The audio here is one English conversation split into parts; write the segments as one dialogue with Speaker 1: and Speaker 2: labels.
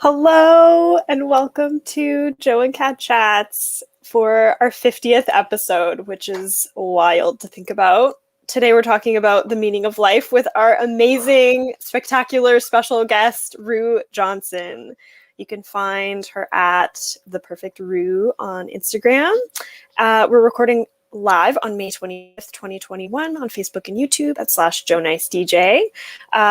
Speaker 1: Hello and welcome to Joe and Kat Chats for our 50th episode, which is wild to think about. Today we're talking about the meaning of life with our amazing, spectacular special guest, Rue Johnson. You can find her at The Perfect Rue on Instagram. We're recording live on May 20th, 2021 on Facebook and YouTube at /JoeNiceDJ.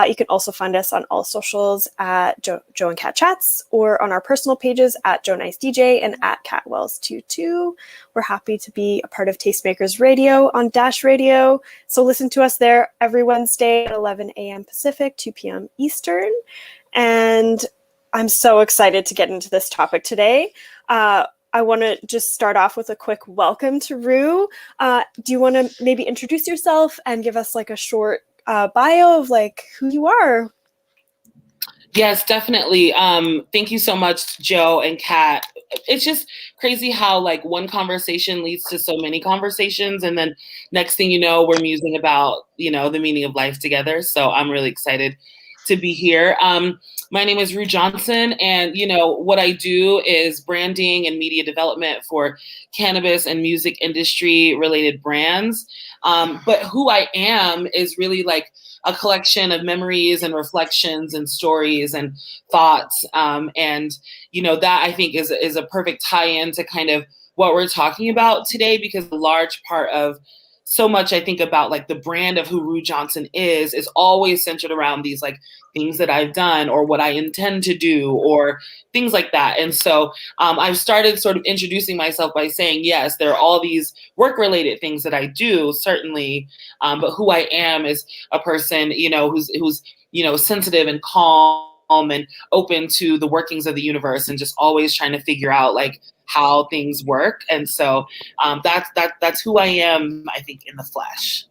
Speaker 1: You can also find us on all socials at Joe and Kat Chats or on our personal pages at JoeNiceDJ and at CatWells22. We're happy to be a part of Tastemakers Radio on Dash Radio. So listen to us there every Wednesday at 11 a.m. Pacific, 2 p.m. Eastern. And I'm so excited to get into this topic today. I want to just start off with a quick welcome to Rue. Do you want to maybe introduce yourself and give us like a short bio of like who you are?
Speaker 2: Yes, definitely. Thank you so much, Joe and Kat. It's just crazy how like one conversation leads to so many conversations. And then next thing you know, we're musing about, the meaning of life together. So I'm really excited to be here. My name is Rue Johnson, and what I do is branding and media development for cannabis and music industry related brands. But who I am is really like a collection of memories and reflections and stories and thoughts. And that I think is a perfect tie-in to kind of what we're talking about today, because a large part of so much I think about like the brand of who Rue Johnson is always centered around these like things that I've done or what I intend to do or things like that. And so I've started sort of introducing myself by saying, yes, there are all these work-related things that I do, certainly, but who I am is a person, who's sensitive and calm and open to the workings of the universe and just always trying to figure out like how things work. And so that's who I am, I think, in the flesh.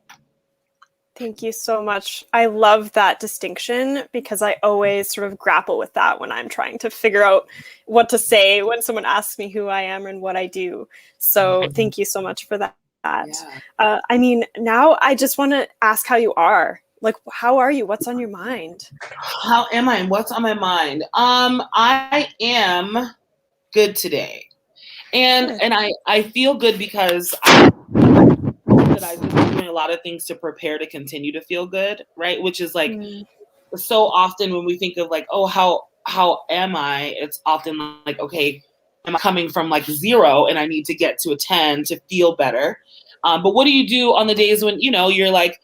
Speaker 1: Thank you so much. I love that distinction because I always sort of grapple with that when I'm trying to figure out what to say when someone asks me who I am and what I do. So thank you so much for that. Yeah. Now I just want to ask how you are. Like, how are you? What's on your mind?
Speaker 2: How am I? What's on my mind? I am good today. And I feel good because I've been doing a lot of things to prepare to continue to feel good, right? Which is like so often when we think of like, oh, how am I? It's often like, okay, am I coming from like 0 and I need to get to a 10 to feel better? But what do you do on the days when, you're like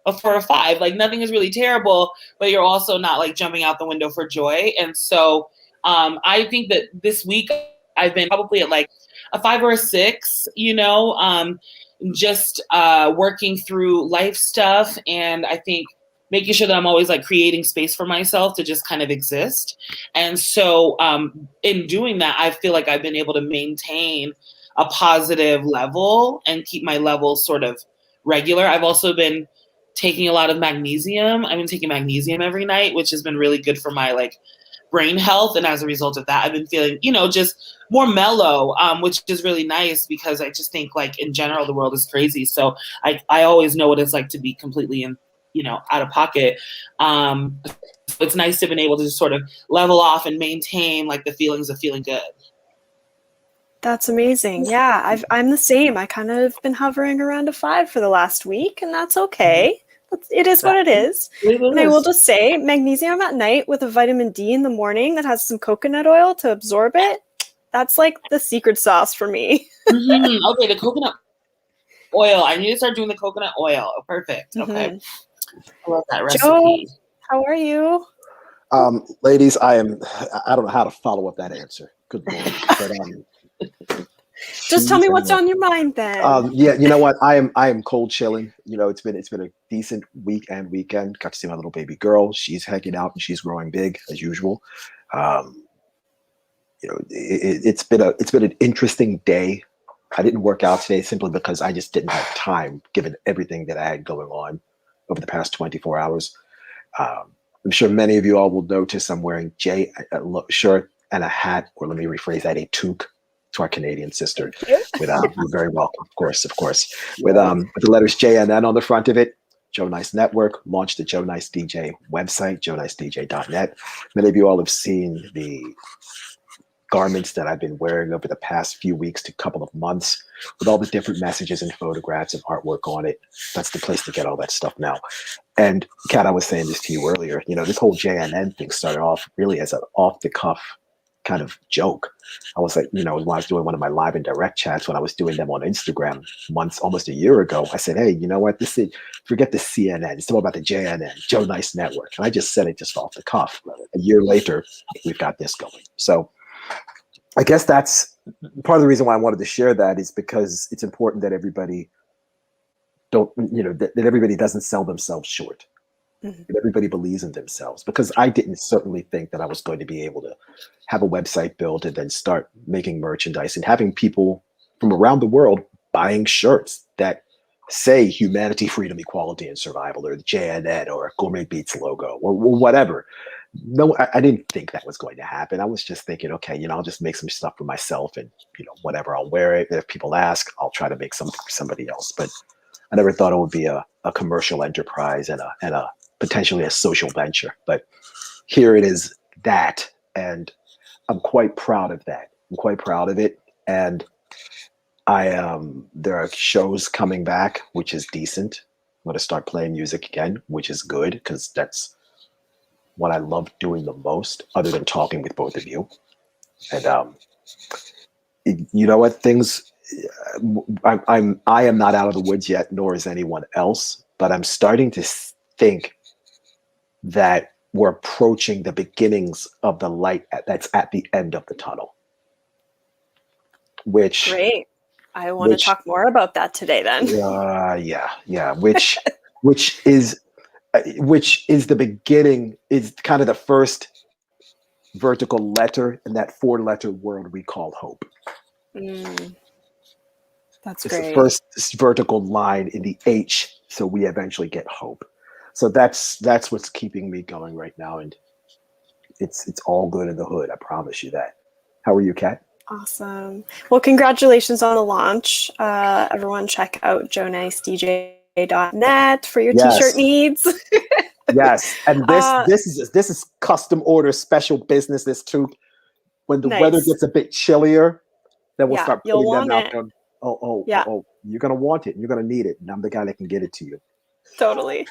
Speaker 2: a 4 or 5? Like nothing is really terrible, but you're also not like jumping out the window for joy. And so I think that this week I've been probably at like a 5 or a 6, just working through life stuff. And I think making sure that I'm always like creating space for myself to just kind of exist. And so in doing that, I feel like I've been able to maintain a positive level and keep my levels sort of regular. I've also been taking a lot of magnesium. I've been taking magnesium every night, which has been really good for my like brain health. And as a result of that, I've been feeling, just more mellow, which is really nice because I just think like in general, the world is crazy. So I always know what it's like to be completely out of pocket. It's nice to have been able to just sort of level off and maintain like the feelings of feeling good.
Speaker 1: That's amazing. Yeah, I'm the same. I kind of been hovering around a 5 for the last week, and that's okay. It is what it is. And I will just say, magnesium at night with a vitamin D in the morning that has some coconut oil to absorb it, that's like the secret sauce for me.
Speaker 2: Okay, the coconut oil. I need to start doing the coconut oil. Oh, perfect. Okay. I love that recipe.
Speaker 1: Joe, how are you?
Speaker 3: Ladies, I don't know how to follow up that answer. Good Lord. But,
Speaker 1: just tell me what's on your mind then.
Speaker 3: Yeah, you know what? I am cold chilling. It's been a decent week and weekend. Got to see my little baby girl. She's hanging out and she's growing big as usual. It's been an interesting day. I didn't work out today simply because I just didn't have time, given everything that I had going on over the past 24 hours. I'm sure many of you all will notice I'm wearing a shirt and a hat, or let me rephrase that, a toque, to our Canadian sister. With you're very welcome, of course, with the letters JNN on the front of it. Joe Nice Network, launched the Joe Nice DJ website, joenicedj.net. Many of you all have seen the garments that I've been wearing over the past few weeks to couple of months with all the different messages and photographs and artwork on it. That's the place to get all that stuff now. And Kat, I was saying this to you earlier, this whole JNN thing started off really as an off the cuff kind of joke. I was like, when I was doing one of my live and direct chats, when I was doing them on Instagram almost a year ago, I said, hey, you know what? Forget the CNN. It's all about the JNN, Joe Nice Network. And I just said it just off the cuff. A year later, we've got this going. So I guess that's part of the reason why I wanted to share that, is because it's important that everybody that everybody doesn't sell themselves short. Mm-hmm. That everybody believes in themselves, because I didn't certainly think that I was going to be able to have a website built and then start making merchandise and having people from around the world buying shirts that say humanity, freedom, equality, and survival, or the JNN, or Gourmet Beats logo, or whatever. No, I didn't think that was going to happen. I was just thinking, okay, I'll just make some stuff for myself, and whatever, I'll wear it. If people ask, I'll try to make something for somebody else. But I never thought it would be a commercial enterprise and a potentially a social venture. But here it is, that, and I'm quite proud of that. I'm quite proud of it, and there are shows coming back, which is decent. I'm going to start playing music again, which is good, because that's what I love doing the most, other than talking with both of you. And you know what? I am not out of the woods yet, nor is anyone else. But I'm starting to think that we're approaching the beginnings of the light that's at the end of the tunnel.
Speaker 1: Great. I want to talk more about that today, then.
Speaker 3: Yeah. Which is the beginning, is kind of the first vertical letter in that 4-letter word we call hope.
Speaker 1: That's
Speaker 3: it's
Speaker 1: great.
Speaker 3: The first vertical line in the H, so we eventually get hope. So that's what's keeping me going right now, and it's all good in the hood. I promise you that. How are you, Kat?
Speaker 1: Awesome. Well, congratulations on the launch. Everyone, check out joenicedj.net for your t-shirt needs.
Speaker 3: Yes, and this is custom order, special business. This too. When the weather gets a bit chillier, then we'll start putting them out there. Oh, you're gonna want it, and you're gonna need it, and I'm the guy that can get it to you.
Speaker 1: Totally.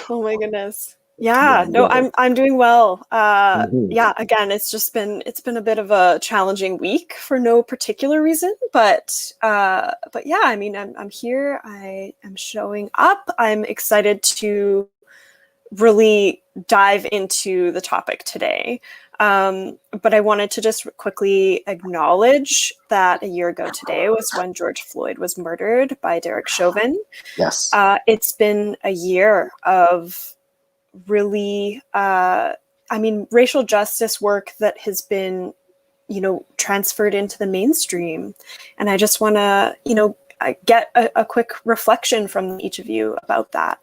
Speaker 1: Oh my goodness. Yeah, no, I'm doing well. Yeah, again, it's been a bit of a challenging week for no particular reason, but yeah, I mean, I'm here. I am showing up. I'm excited to really dive into the topic today. But I wanted to just quickly acknowledge that a year ago today was when George Floyd was murdered by Derek Chauvin.
Speaker 3: Yes.
Speaker 1: It's been a year of really, racial justice work that has been, transferred into the mainstream. And I just want to, get a quick reflection from each of you about that.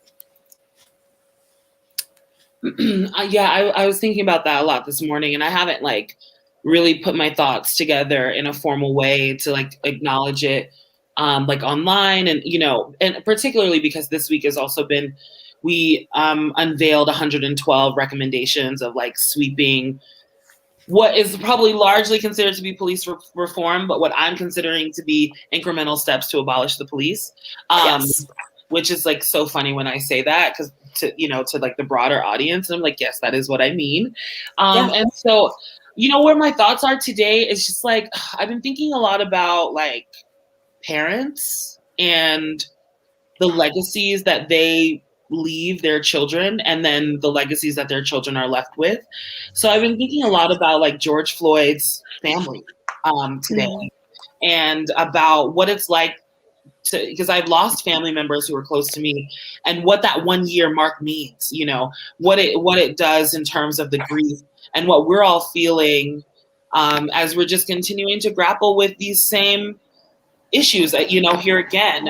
Speaker 2: I was thinking about that a lot this morning, and I haven't really put my thoughts together in a formal way to acknowledge it online, and and particularly because this week has also been, we unveiled 112 recommendations of sweeping what is probably largely considered to be police reform, but what I'm considering to be incremental steps to abolish the police.
Speaker 1: Yes.
Speaker 2: Which is so funny when I say that, because to the broader audience, and I'm like, yes, that is what I mean. And so, where my thoughts are today is just I've been thinking a lot about parents and the legacies that they leave their children, and then the legacies that their children are left with. So I've been thinking a lot about George Floyd's family today, and about what it's like because I've lost family members who were close to me, and what that 1 year mark means, what it does in terms of the grief, and what we're all feeling as we're just continuing to grapple with these same issues that, here again,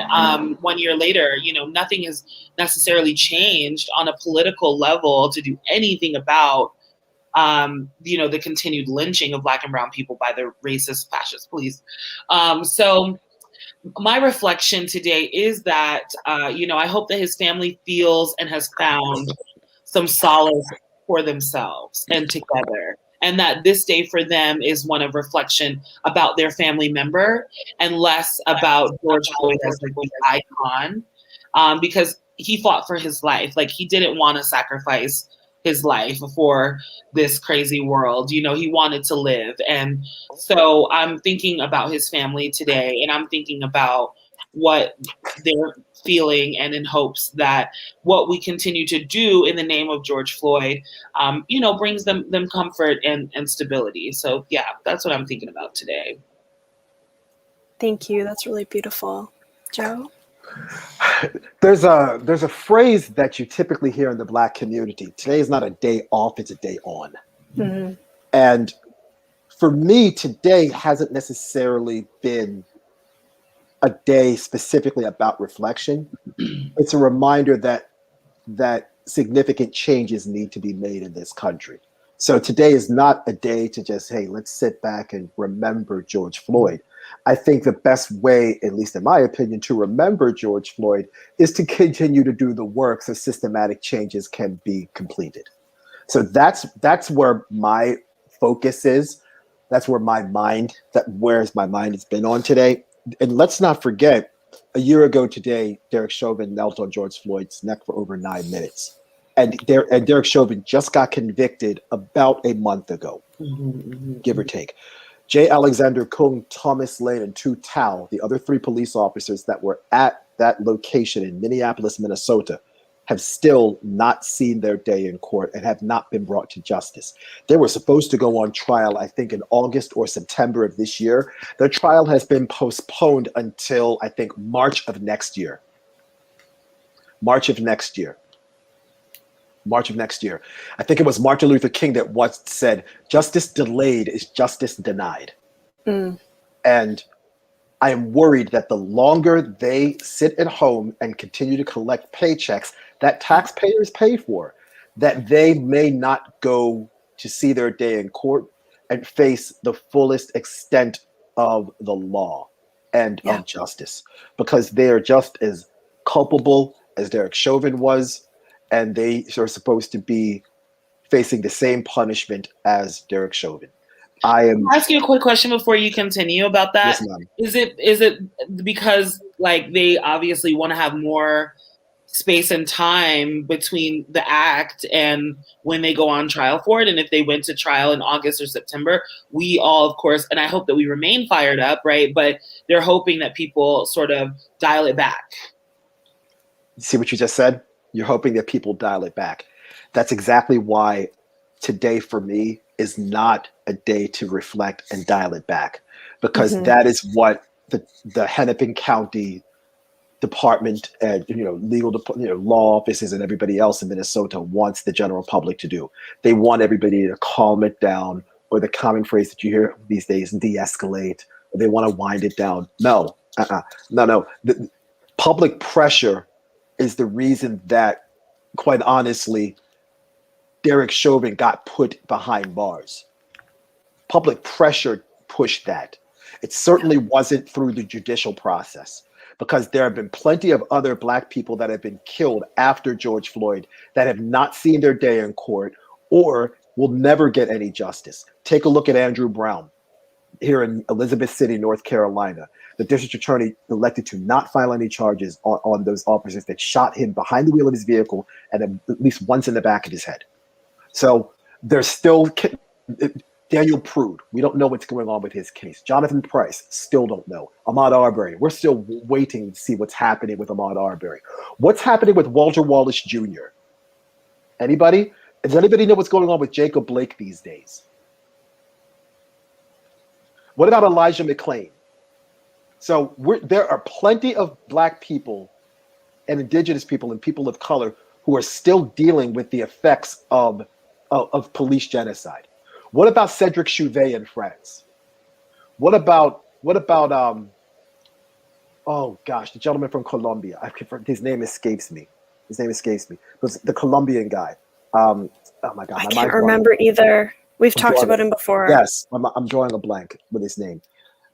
Speaker 2: 1 year later, nothing has necessarily changed on a political level to do anything about, the continued lynching of Black and brown people by the racist, fascist police. So my reflection today is that, I hope that his family feels and has found some solace for themselves and together. And that this day for them is one of reflection about their family member and less about George Floyd as like the icon, because he fought for his life. Like he didn't want to sacrifice his life for this crazy world. He wanted to live. And so I'm thinking about his family today, and I'm thinking about what they're feeling, and in hopes that what we continue to do in the name of George Floyd, brings them comfort and stability. So yeah, that's what I'm thinking about today.
Speaker 1: Thank you. That's really beautiful. Joe?
Speaker 3: There's a phrase that you typically hear in the Black community. Today is not a day off, it's a day on.
Speaker 1: Mm-hmm.
Speaker 3: And for me, today hasn't necessarily been a day specifically about reflection. It's a reminder that significant changes need to be made in this country. So today is not a day to just, hey, let's sit back and remember George Floyd. I think the best way, at least in my opinion, to remember George Floyd is to continue to do the work so systematic changes can be completed. So that's where my focus is. That's where my mind has been on today. And let's not forget, a year ago today, Derek Chauvin knelt on George Floyd's neck for over 9 minutes. And Derek Chauvin just got convicted about a month ago, give or take. J. Alexander Kung, Thomas Lane, and Tu Tao, the other 3 police officers that were at that location in Minneapolis, Minnesota, have still not seen their day in court and have not been brought to justice. They were supposed to go on trial, I think, in August or September of this year. Their trial has been postponed until, I think, March of next year. March of next year. I think it was Martin Luther King that once said, "Justice delayed is justice denied."
Speaker 1: Mm.
Speaker 3: And I am worried that the longer they sit at home and continue to collect paychecks that taxpayers pay for, that they may not go to see their day in court and face the fullest extent of the law and of justice, because they are just as culpable as Derek Chauvin was, and they are supposed to be facing the same punishment as Derek Chauvin.
Speaker 2: I'll ask you a quick question before you continue about that.
Speaker 3: Yes,
Speaker 2: is it because like they obviously want to have more space and time between the act and when they go on trial for it? And if they went to trial in August or September, we all, of course, and I hope that we remain fired up, right? But they're hoping that people sort of dial it back.
Speaker 3: See what you just said? You're hoping that people dial it back. That's exactly why today for me is not a day to reflect and dial it back, because that is what the Hennepin County Department and legal law offices and everybody else in Minnesota wants the general public to do. They want everybody to calm it down, or the common phrase that you hear these days, de-escalate. Or they want to wind it down. No. The public pressure is the reason that, quite honestly, Derek Chauvin got put behind bars. Public pressure pushed that. It certainly wasn't through the judicial process, because there have been plenty of other Black people that have been killed after George Floyd that have not seen their day in court or will never get any justice. Take a look at Andrew Brown here in Elizabeth City, North Carolina. The district attorney elected to not file any charges on those officers that shot him behind the wheel of his vehicle and at least once in the back of his head. So there's still Daniel Prude. We don't know what's going on with his case. Jonathan Price, still don't know. Ahmaud Arbery, we're still waiting to see what's happening with Ahmaud Arbery. What's happening with Walter Wallace Jr.? Anybody? Does anybody know what's going on with Jacob Blake these days? What about Elijah McClain? So there are plenty of Black people and Indigenous people and people of color who are still dealing with the effects of police genocide. What about Cedric Chouvet in France? What about oh gosh, the gentleman from Colombia? His name escapes me. It was the Colombian guy. Oh my God,
Speaker 1: I can't remember either. We've talked about him before.
Speaker 3: Yes, I'm drawing a blank with his name.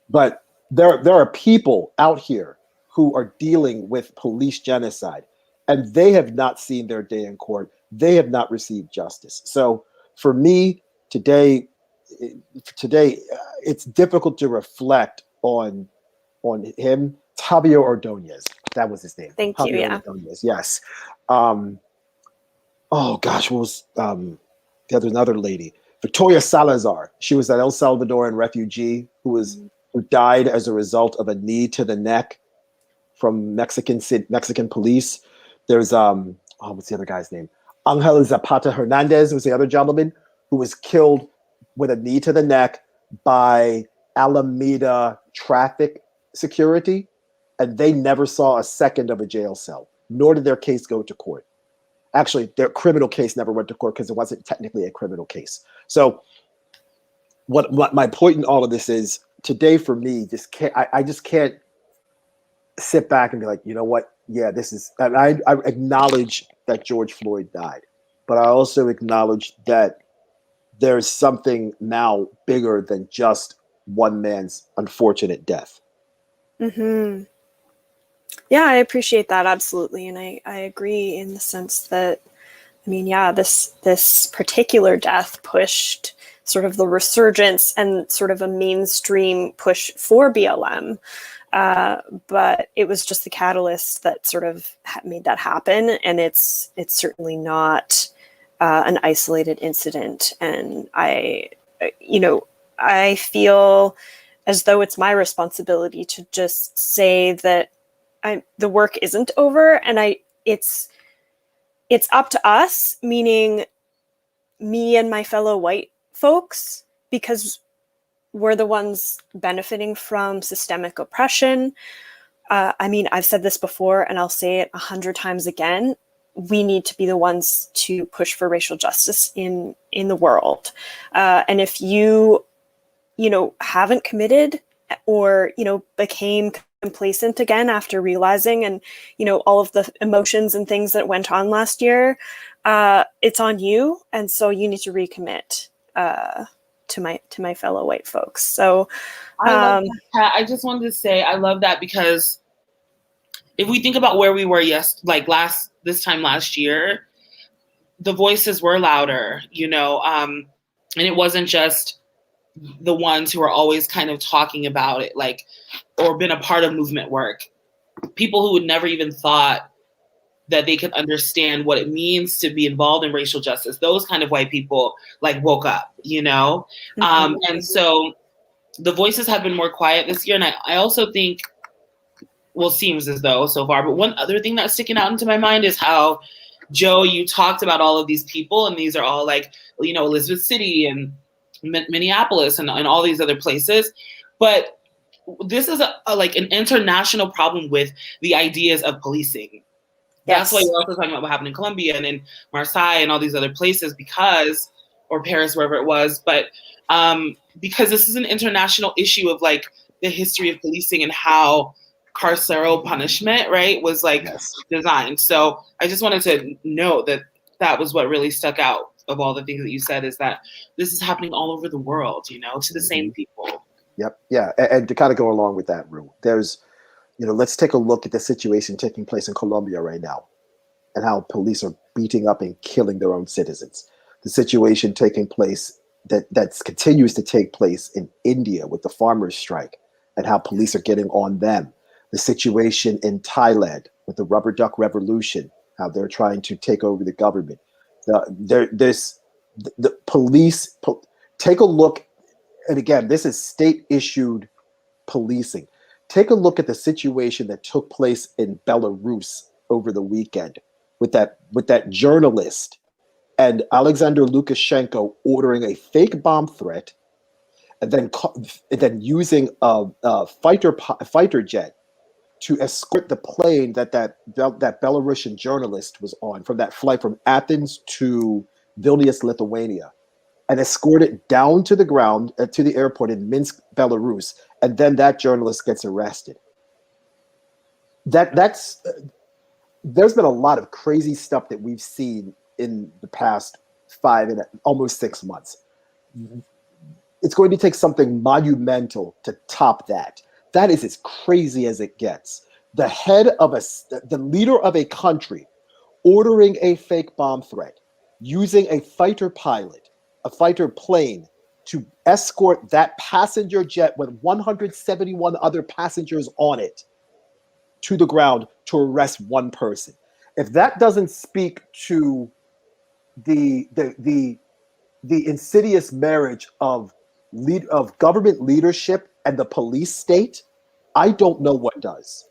Speaker 3: But there are people out here who are dealing with police genocide, and they have not seen their day in court. They have not received justice. So for me today, it's difficult to reflect on him. Javier Ordonez, that was his name.
Speaker 1: Thank you.
Speaker 3: Javier
Speaker 1: Yeah.
Speaker 3: Ordonez, yes. Um, oh gosh, what was the other another lady? Victoria Salazar. She was an El Salvadoran refugee who died as a result of a knee to the neck from Mexican police. There's what's the other guy's name? Angel Zapata Hernandez was the other gentleman who was killed with a knee to the neck by Alameda traffic security, and they never saw a second of a jail cell, nor did their case go to court. Actually, their criminal case never went to court because it wasn't technically a criminal case. So what my point in all of this is today for me, I just can't sit back and be like, you know what? Yeah, this is, and I acknowledge that George Floyd died, but I also acknowledge that there's something now bigger than just one man's unfortunate death.
Speaker 1: Mm-hmm. Yeah, I appreciate that absolutely, and I agree in the sense that, I mean, yeah, this particular death pushed sort of the resurgence and sort of a mainstream push for BLM. But it was just the catalyst that sort of made that happen, and it's certainly not an isolated incident. And I feel as though it's my responsibility to just say that the work isn't over, and it's up to us, meaning me and my fellow white folks, because we're the ones benefiting from systemic oppression. I mean, I've said this before, and I'll say it 100 times again. We need to be the ones to push for racial justice in the world. And if you haven't committed, or, became complacent again after realizing, and, all of the emotions and things that went on last year, it's on you. And so you need to recommit to my fellow white folks. So
Speaker 2: I love that. I just wanted to say I love that, because if we think about where we were this time last year, the voices were louder, and it wasn't just the ones who are always kind of talking about it, like, or been a part of movement work. People who would never even thought that they could understand what it means to be involved in racial justice. Those kind of white people woke up,
Speaker 1: Mm-hmm.
Speaker 2: And so the voices have been more quiet this year. And I also think, well, seems as though so far, but one other thing that's sticking out into my mind is how, Joe, you talked about all of these people, and these are all Elizabeth City and Minneapolis and all these other places. But this is an international problem with the ideas of policing. That's why you're also talking about what happened in Colombia and in Marseille and all these other places, or Paris, wherever it was. But because this is an international issue of the history of policing and how carceral punishment, right, was designed. So I just wanted to note that was what really stuck out of all the things that you said, is that this is happening all over the world, to the same people.
Speaker 3: Yep. Yeah. And to kind of go along with that, Rue, there's, let's take a look at the situation taking place in Colombia right now and how police are beating up and killing their own citizens. The situation taking place that continues to take place in India with the farmers' strike and how police are getting on them. The situation in Thailand with the rubber duck revolution, how they're trying to take over the government. The police, take a look, and again, this is state-issued policing. Take a look at the situation that took place in Belarus over the weekend with that journalist and Alexander Lukashenko ordering a fake bomb threat, and then using a fighter jet to escort the plane that Belarusian journalist was on from that flight from Athens to Vilnius, Lithuania, and escort it down to the ground, to the airport in Minsk, Belarus, and then that journalist gets arrested. There's been a lot of crazy stuff that we've seen in the past 5 and almost 6 months. It's going to take something monumental to top that. That is as crazy as it gets. The leader of a country ordering a fake bomb threat, using a fighter pilot, a fighter plane to escort that passenger jet with 171 other passengers on it to the ground to arrest one person. If that doesn't speak to the insidious marriage of government leadership and the police state, I don't know what does.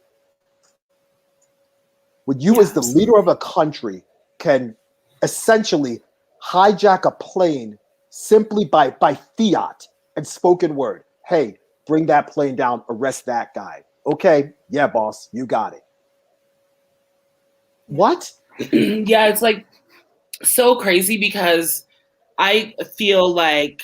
Speaker 3: When you, as the leader of a country, can essentially hijack a plane simply by fiat and spoken word. Hey, bring that plane down, arrest that guy. Okay, yeah, boss, you got it. What?
Speaker 2: Yeah, it's like so crazy because I feel like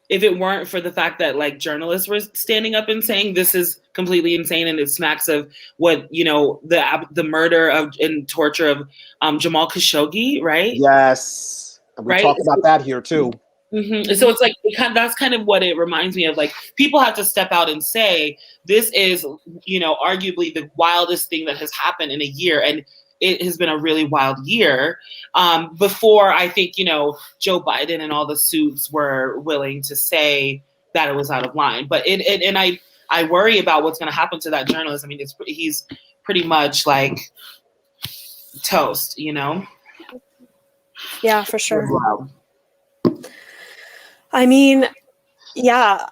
Speaker 2: if it weren't for the fact that like journalists were standing up and saying this is completely insane and it smacks of what, you know, the murder of and torture of Jamal Khashoggi, right?
Speaker 3: Yes. And we talk about that here too.
Speaker 2: Mm-hmm. So it's like that's kind of what it reminds me of. Like, people have to step out and say this is, you know, arguably the wildest thing that has happened in a year, and it has been a really wild year. Before I think, you know, Joe Biden and all the suits were willing to say that it was out of line. But and I worry about what's going to happen to that journalist. I mean, he's pretty much like toast, you know?
Speaker 1: Yeah, for sure. Wow. I mean, yeah,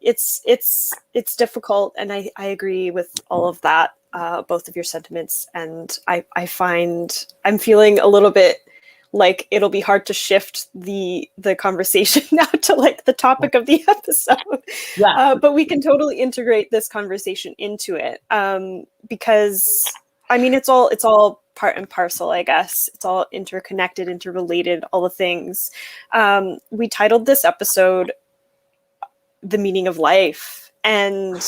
Speaker 1: it's difficult, and I agree with all of that, both of your sentiments, and I find I'm feeling a little bit like it'll be hard to shift the conversation now to like the topic of the episode. Yeah. But we can totally integrate this conversation into it, because I mean it's all part and parcel, I guess. It's all interconnected, interrelated, all the things. We titled this episode "The Meaning of Life," and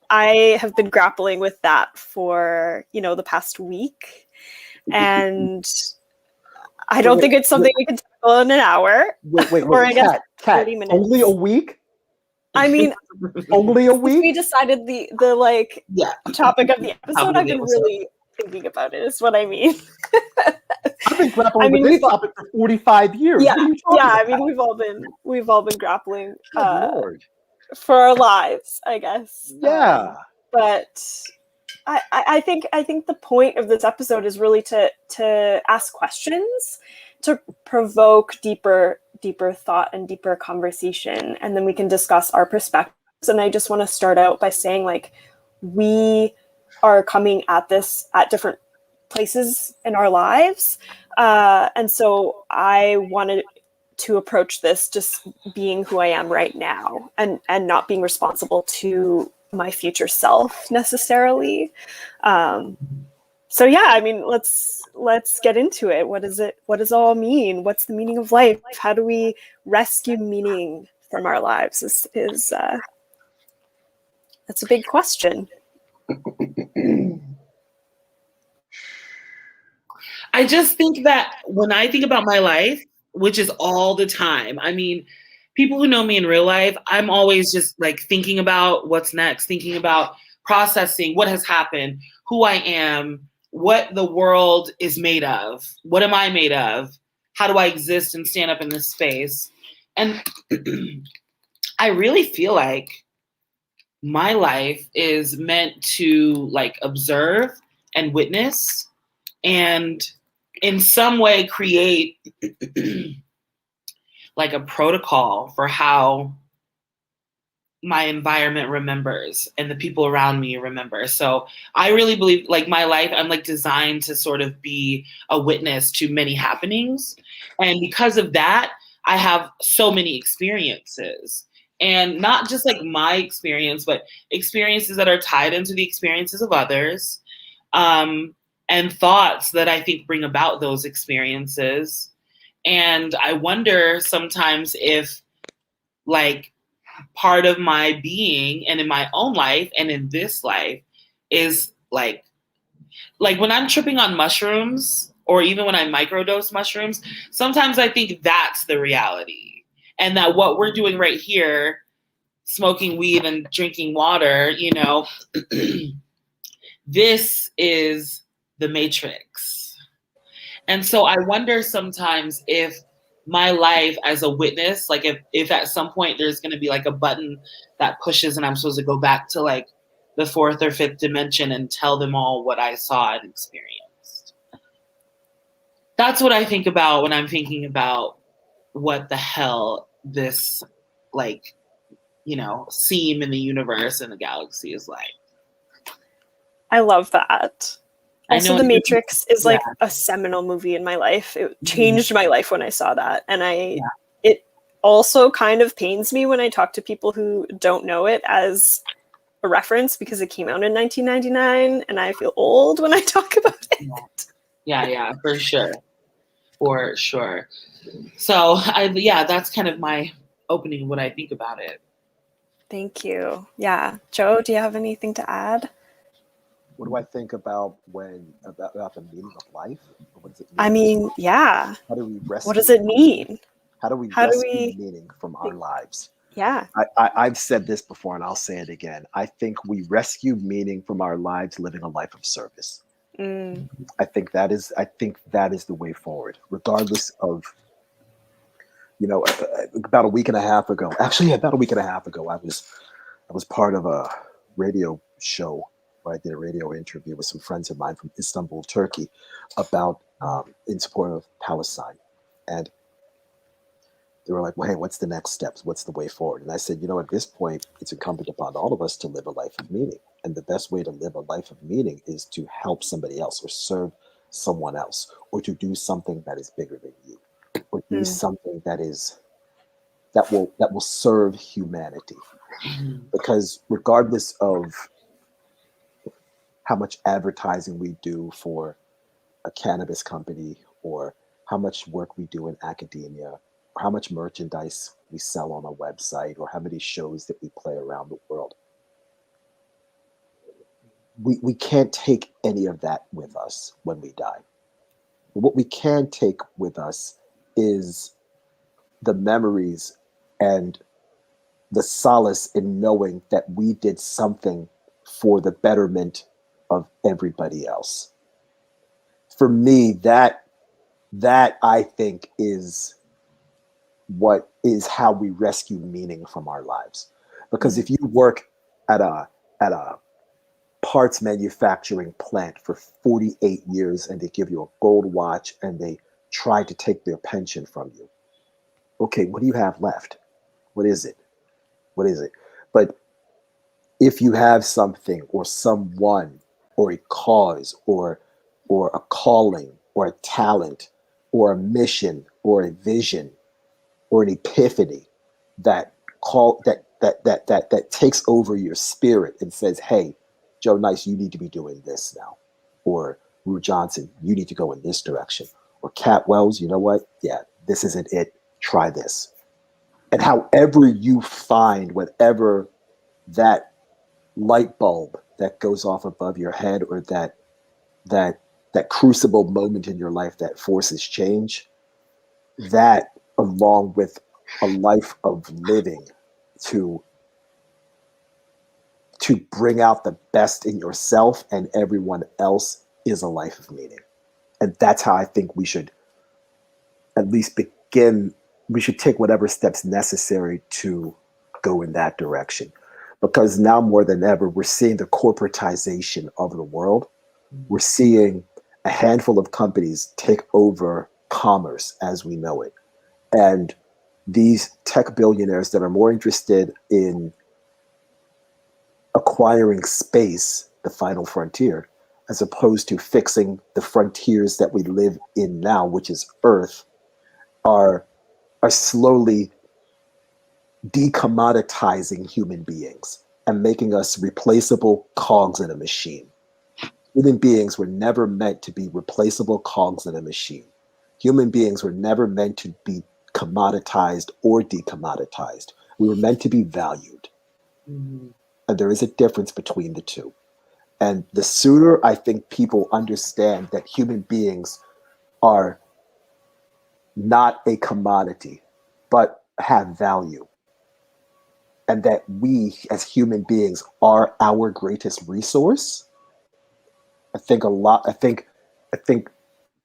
Speaker 1: I have been grappling with that for, you know, the past week, and I don't think it's something we can tackle in an hour.
Speaker 3: Wait, or I guess 30 minutes. Only a week?
Speaker 1: I mean,
Speaker 3: only a week?
Speaker 1: We decided the like topic of the episode. I've been really thinking about it, is what I mean.
Speaker 3: I've been grappling with this topic for 45 years.
Speaker 1: Yeah, I mean, we've all been grappling for our lives, I guess.
Speaker 3: Yeah.
Speaker 1: But I think the point of this episode is really to ask questions, to provoke deeper thought and deeper conversation, and then we can discuss our perspectives. And I just want to start out by saying, like, we are coming at this at different places in our lives, and so I wanted to approach this just being who I am right now, and not being responsible to my future self necessarily. So yeah, I mean, let's get into it. What does it all mean? What's the meaning of life? How do we rescue meaning from our lives? Is that's a big question.
Speaker 2: I just think that when I think about my life, which is all the time, I mean, people who know me in real life, I'm always just like thinking about what's next, thinking about processing what has happened, who I am, what the world is made of, what am I made of, how do I exist and stand up in this space. And I really feel like my life is meant to like observe and witness and in some way create like a protocol for how my environment remembers and the people around me remember. So I really believe like my life, I'm like designed to sort of be a witness to many happenings. And because of that, I have so many experiences, and not just like my experience, but experiences that are tied into the experiences of others, and thoughts that I think bring about those experiences. And I wonder sometimes if like part of my being and in my own life and in this life is like when I'm tripping on mushrooms, or even when I microdose mushrooms, sometimes I think that's the reality. And that what we're doing right here smoking weed and drinking water, you know, this is the Matrix. And so I wonder sometimes if my life as a witness, like if at some point there's going to be like a button that pushes and I'm supposed to go back to like the fourth or fifth dimension and tell them all what I saw and experienced. That's what I think about when I'm thinking about what the hell this, like, you know, seam in the universe and the galaxy is like.
Speaker 1: I love that.
Speaker 2: I
Speaker 1: Also,
Speaker 2: know
Speaker 1: The Matrix is like
Speaker 2: yeah.
Speaker 1: a seminal movie in my life. It
Speaker 2: Mhm.
Speaker 1: changed my life when I saw that. And
Speaker 2: Yeah.
Speaker 1: it also kind of pains me when I talk to people who don't know it as a reference because it came out in 1999 and I feel old when I talk about it.
Speaker 2: Yeah, for sure. For sure. So that's kind of my opening, what I think about it.
Speaker 1: Thank you. Yeah. Joe, do you have anything to add?
Speaker 3: What do I think about about the meaning of life? What does it mean?
Speaker 1: I mean, yeah.
Speaker 3: How do we rescue?
Speaker 1: What does it mean?
Speaker 3: How do we
Speaker 1: How do
Speaker 3: rescue
Speaker 1: we?
Speaker 3: meaning from our lives?
Speaker 1: Yeah.
Speaker 3: I've said this before, and I'll say it again. I think we rescue meaning from our lives living a life of service.
Speaker 1: Mm.
Speaker 3: I think that is the way forward, regardless of, you know, about a week and a half ago. Actually, about a week and a half ago, I was part of a radio show where I did a radio interview with some friends of mine from Istanbul, Turkey, about in support of Palestine, and they were like, well, hey, what's the next steps? What's the way forward? And I said, you know, at this point, it's incumbent upon all of us to live a life of meaning. And the best way to live a life of meaning is to help somebody else or serve someone else or to do something that is bigger than you or do something that will serve humanity. Because regardless of how much advertising we do for a cannabis company or how much work we do in academia or how much merchandise we sell on a website or how many shows that we play around the world, we can't take any of that with us when we die. But what we can take with us is the memories and the solace in knowing that we did something for the betterment of everybody else. For me, that I think is how we rescue meaning from our lives. Because if you work at a parts manufacturing plant for 48 years and they give you a gold watch and they try to take their pension from you, okay, what do you have left? What is it? What is it? But if you have something or someone or a cause or a calling or a talent or a mission or a vision or an epiphany that takes over your spirit and says, hey, Joe Nice, you need to be doing this now. Or Rue Johnson, you need to go in this direction. Or Cat Wells, you know what? Yeah, this isn't it. Try this. And however you find whatever that light bulb that goes off above your head or that crucible moment in your life that forces change, that along with a life of living to bring out the best in yourself and everyone else is a life of meaning. And that's how I think we should at least begin. We should take whatever steps necessary to go in that direction. Because now more than ever, we're seeing the corporatization of the world. We're seeing a handful of companies take over commerce as we know it. And these tech billionaires that are more interested in acquiring space, the final frontier, as opposed to fixing the frontiers that we live in now, which is Earth, are slowly decommoditizing human beings and making us replaceable cogs in a machine. Human beings were never meant to be replaceable cogs in a machine. Human beings were never meant to be commoditized or decommoditized. We were meant to be valued.
Speaker 2: Mm-hmm.
Speaker 3: And there is a difference between the two. And the sooner I think people understand that human beings are not a commodity, but have value, and that we as human beings are our greatest resource, I think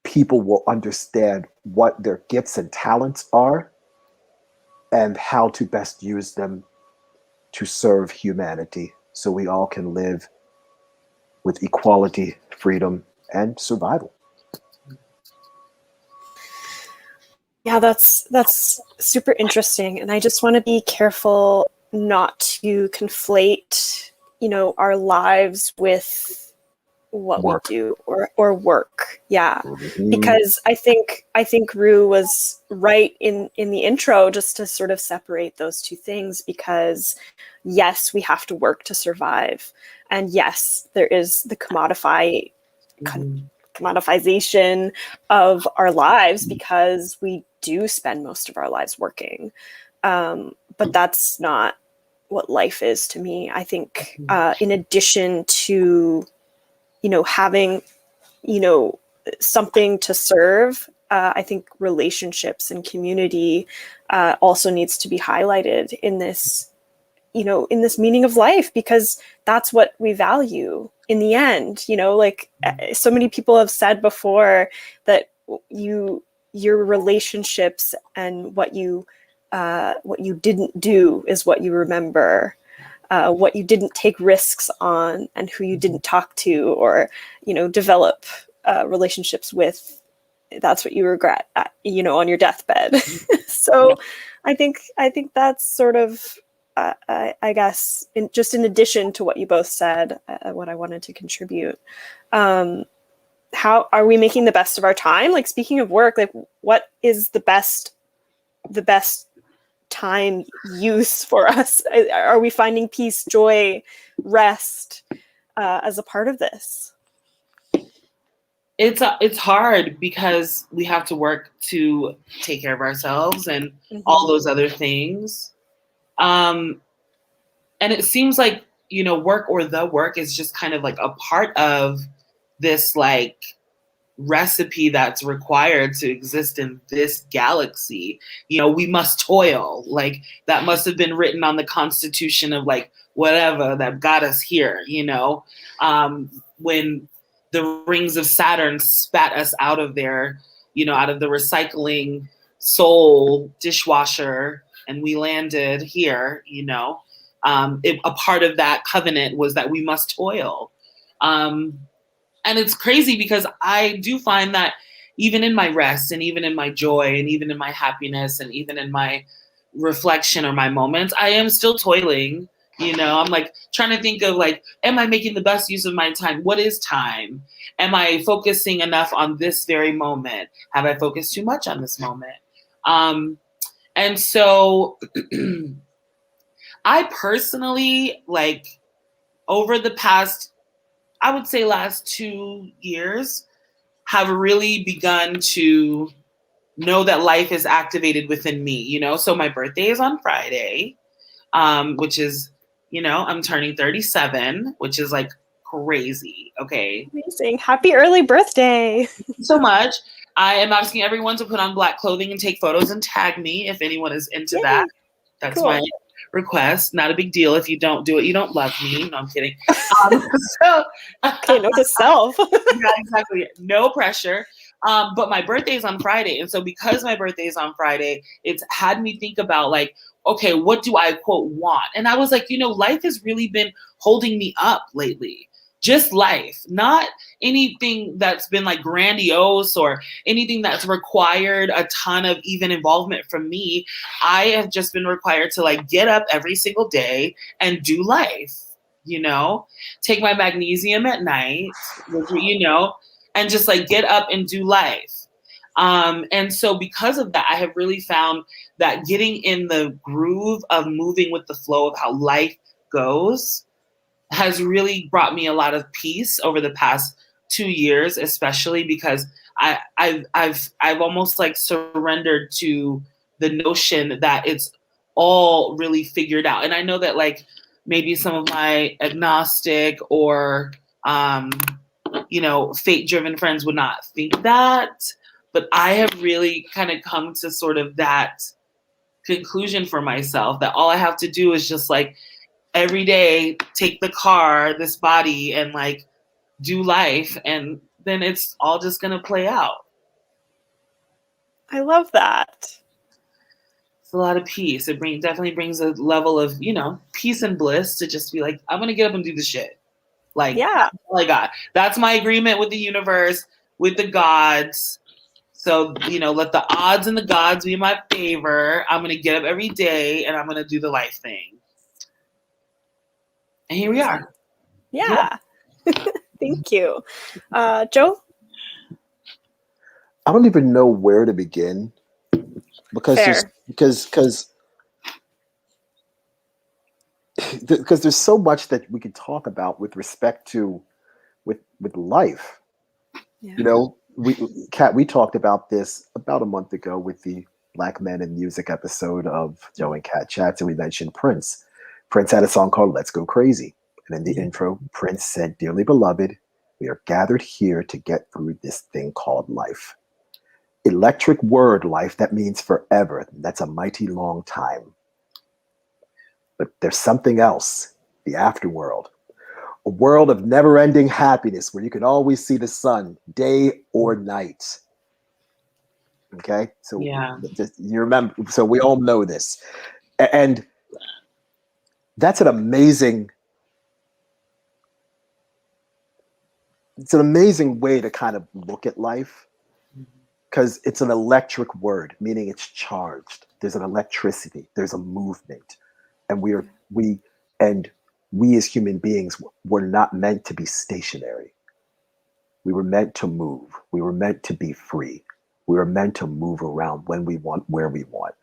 Speaker 3: people will understand what their gifts and talents are and how to best use them to serve humanity so we all can live with equality, freedom, and survival.
Speaker 1: Yeah, that's super interesting, and I just want to be careful not to conflate, our lives with what we
Speaker 3: Work.
Speaker 1: do or work. Yeah.
Speaker 3: Mm-hmm.
Speaker 1: Because I think Rue was right in the intro, just to sort of separate those two things, because yes, we have to work to survive. And yes, there is the commodifization of our lives, because we do spend most of our lives working. But that's not what life is to me. I think in addition to having, something to serve, I think relationships and community also needs to be highlighted in this, in this meaning of life, because that's what we value in the end. Like so many people have said before, that your relationships and what you didn't do is what you remember. What you didn't take risks on, and who you didn't talk to, or develop relationships with, that's what you regret, on your deathbed. So I think that's sort of I guess in addition to what you both said, what I wanted to contribute. How are we making the best of our time? Like, speaking of work, like, what is the best time use for us? Are we finding peace, joy, rest as a part of this?
Speaker 2: It's hard because we have to work to take care of ourselves and all those other things. And it seems like, work or the work is just kind of like a part of this like recipe that's required to exist in this galaxy. We must toil. Like, that must have been written on the constitution of like whatever that got us here, when the rings of Saturn spat us out of there, out of the recycling soul dishwasher, and we landed here, a part of that covenant was that we must toil. And it's crazy because I do find that even in my rest and even in my joy and even in my happiness and even in my reflection or my moments, I am still toiling. I'm like trying to think of like, am I making the best use of my time? What is time? Am I focusing enough on this very moment? Have I focused too much on this moment? And so I personally, like, over the past, I would say last 2 years, have really begun to know that life is activated within me, So my birthday is on Friday, which is, I'm turning 37, which is like crazy. Okay.
Speaker 1: Amazing. Happy early birthday.
Speaker 2: Thank you so much. I am asking everyone to put on Black clothing and take photos and tag me if anyone is into that. That's cool. My request. Not a big deal. If you don't do it, you don't love me. No, I'm kidding.
Speaker 1: Okay, note to self.
Speaker 2: Yeah, exactly. No pressure. But my birthday is on Friday. And so because my birthday is on Friday, it's had me think about like, okay, what do I quote want? And I was like, life has really been holding me up lately. Just life, not anything that's been like grandiose or anything that's required a ton of even involvement from me. I have just been required to like get up every single day and do life, take my magnesium at night, and just like get up and do life. And so because of that, I have really found that getting in the groove of moving with the flow of how life goes has really brought me a lot of peace over the past 2 years, especially because I've almost like surrendered to the notion that it's all really figured out. And I know that like maybe some of my agnostic or fate-driven friends would not think that, but I have really kind of come to sort of that conclusion for myself that all I have to do is just like every day take the car, this body, and like do life, and then it's all just gonna play out.
Speaker 1: I love that.
Speaker 2: It's a lot of peace. It definitely brings a level of, peace and bliss to just be like, I'm gonna get up and do the shit. Like,
Speaker 1: Yeah.
Speaker 2: that's all I got. That's my agreement with the universe, with the gods. So, let the odds and the gods be in my favor. I'm gonna get up every day and I'm gonna do the life thing. And here we are.
Speaker 1: Yeah. Thank you. Joe?
Speaker 3: I don't even know where to begin because
Speaker 1: Fair.
Speaker 3: because there's so much that we can talk about with respect to with life.
Speaker 1: Yeah.
Speaker 3: We talked about this about a month ago with the Black Men in Music episode of Joe and Cat Chats, and we mentioned Prince. Prince had a song called Let's Go Crazy. And in the intro, Prince said, "Dearly beloved, we are gathered here to get through this thing called life. Electric word, life, that means forever. That's a mighty long time. But there's something else, the afterworld. A world of never-ending happiness where you can always see the sun, day or night." Okay, so
Speaker 2: Yeah.
Speaker 3: you remember. So we all know this, and that's an amazing. It's an amazing way to kind of look at life because it's an electric word, meaning it's charged. There's an electricity. There's a movement, and we as human beings were not meant to be stationary. We were meant to move. We were meant to be free. We were meant to move around when we want, where we want,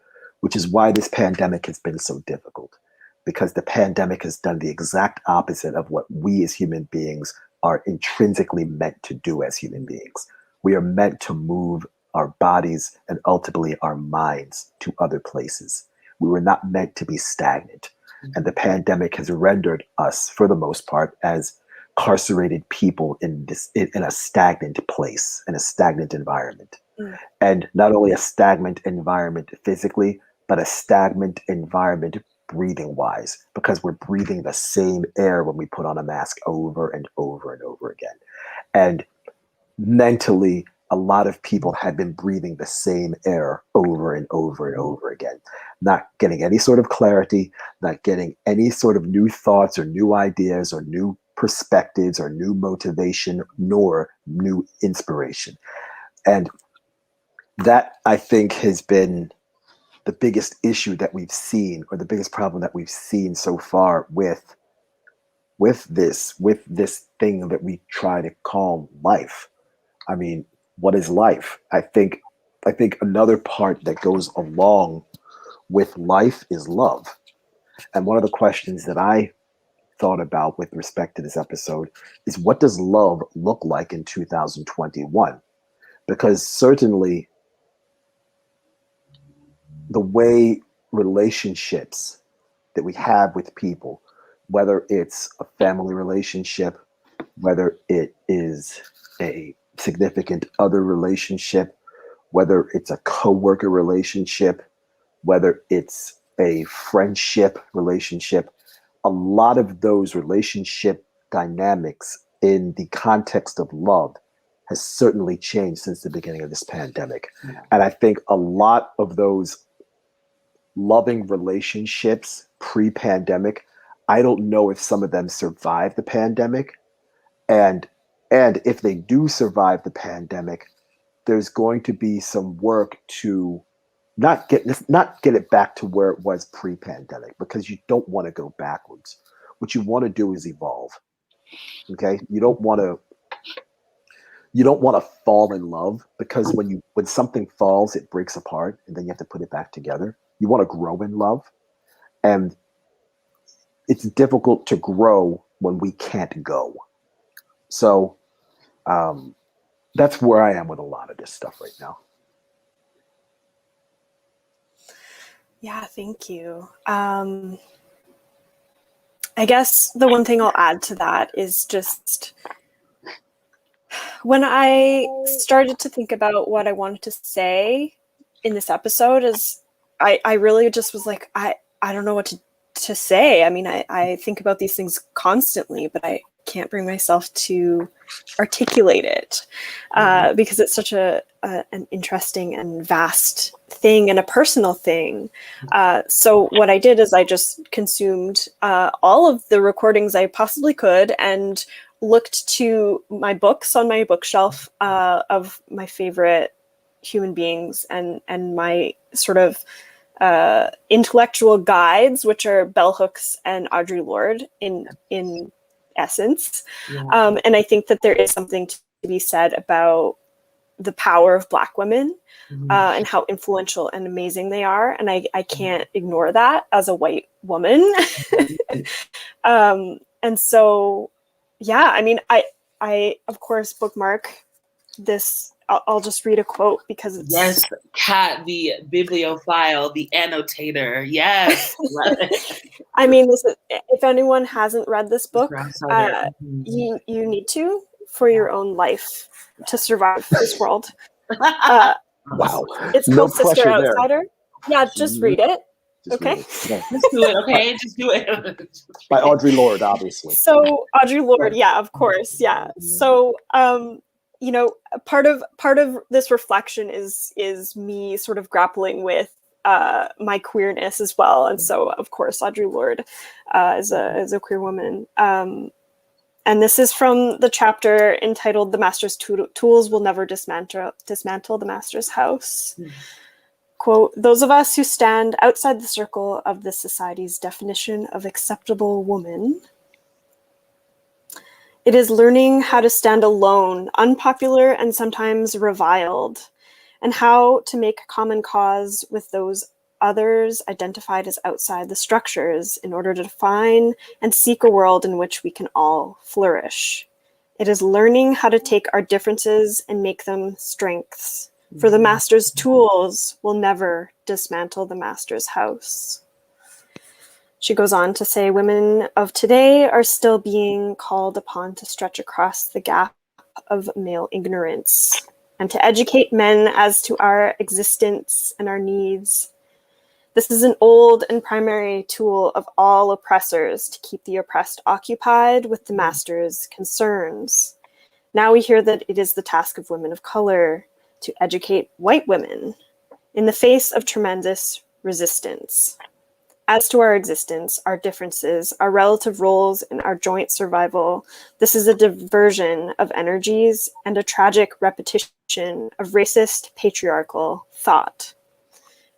Speaker 3: which is why this pandemic has been so difficult, because the pandemic has done the exact opposite of what we as human beings are intrinsically meant to do as human beings. We are meant to move our bodies and ultimately our minds to other places. We were not meant to be stagnant. And the pandemic has rendered us, for the most part, as carcerated people in a stagnant place, in a stagnant environment. And not only a stagnant environment physically, but a stagnant environment breathing wise, because we're breathing the same air when we put on a mask over and over and over again. And mentally, a lot of people had been breathing the same air over and over and over again, not getting any sort of clarity, not getting any sort of new thoughts or new ideas or new perspectives or new motivation, nor new inspiration. And that, I think, has been the biggest issue that we've seen, or the biggest problem that we've seen so far with this thing that we try to call life. I mean, what is life? I think another part that goes along with life is love. And one of the questions that I thought about with respect to this episode is, what does love look like in 2021? Because certainly the way relationships that we have with people, whether it's a family relationship, whether it is a significant other relationship, whether it's a coworker relationship, whether it's a friendship relationship, a lot of those relationship dynamics in the context of love has certainly changed since the beginning of this pandemic. Yeah. And I think a lot of those loving relationships pre-pandemic, I don't know if some of them survived the pandemic. And if they do survive the pandemic, there's going to be some work to not get it back to where it was pre-pandemic, because you don't want to go backwards. What you want to do is evolve. Okay? You don't want to fall in love, because when something falls, it breaks apart and then you have to put it back together. You want to grow in love. And it's difficult to grow when we can't go. So that's where I am with a lot of this stuff right now.
Speaker 1: Yeah, thank you. I guess the one thing I'll add to that is just when I started to think about what I wanted to say in this episode, is I really just was like, I don't know what to say. I mean, I think about these things constantly, but I can't bring myself to articulate it because it's such an interesting and vast thing and a personal thing. So what I did is I just consumed all of the recordings I possibly could and looked to my books on my bookshelf of my favorite human beings and my sort of intellectual guides, which are bell hooks and Audre Lorde in essence.
Speaker 2: Yeah.
Speaker 1: And I think that there is something to be said about the power of Black women and how influential and amazing they are. And I can't ignore that as a white woman. And so, yeah, I mean, I of course bookmark this. I'll just read a quote because it's...
Speaker 2: Yes, Kat, the bibliophile, the annotator. Yes.
Speaker 1: I mean, if anyone hasn't read this book, you need to for your own life to survive this world.
Speaker 3: Wow.
Speaker 1: It's called Sister Outsider. Yeah, just read it.
Speaker 3: Just
Speaker 1: okay.
Speaker 3: Read it. Yeah.
Speaker 2: Just do it, okay? Just do it.
Speaker 3: By Audre Lorde, obviously.
Speaker 1: So Audre Lorde, yeah, of course, yeah. So you know, part of this reflection is me sort of grappling with my queerness as well, and so of course Audre Lorde is a queer woman, and this is from the chapter entitled "The Master's Tools Will Never Dismantle the Master's House." Quote, "Those of us who stand outside the circle of this society's definition of acceptable woman, it is learning how to stand alone, unpopular and sometimes reviled, and how to make common cause with those others identified as outside the structures in order to define and seek a world in which we can all flourish. It is learning how to take our differences and make them strengths, for the master's tools will never dismantle the master's house." She goes on to say, "Women of today are still being called upon to stretch across the gap of male ignorance and to educate men as to our existence and our needs. This is an old and primary tool of all oppressors to keep the oppressed occupied with the master's concerns. Now we hear that it is the task of women of color to educate white women in the face of tremendous resistance. As to our existence, our differences, our relative roles, and our joint survival, this is a diversion of energies and a tragic repetition of racist, patriarchal thought."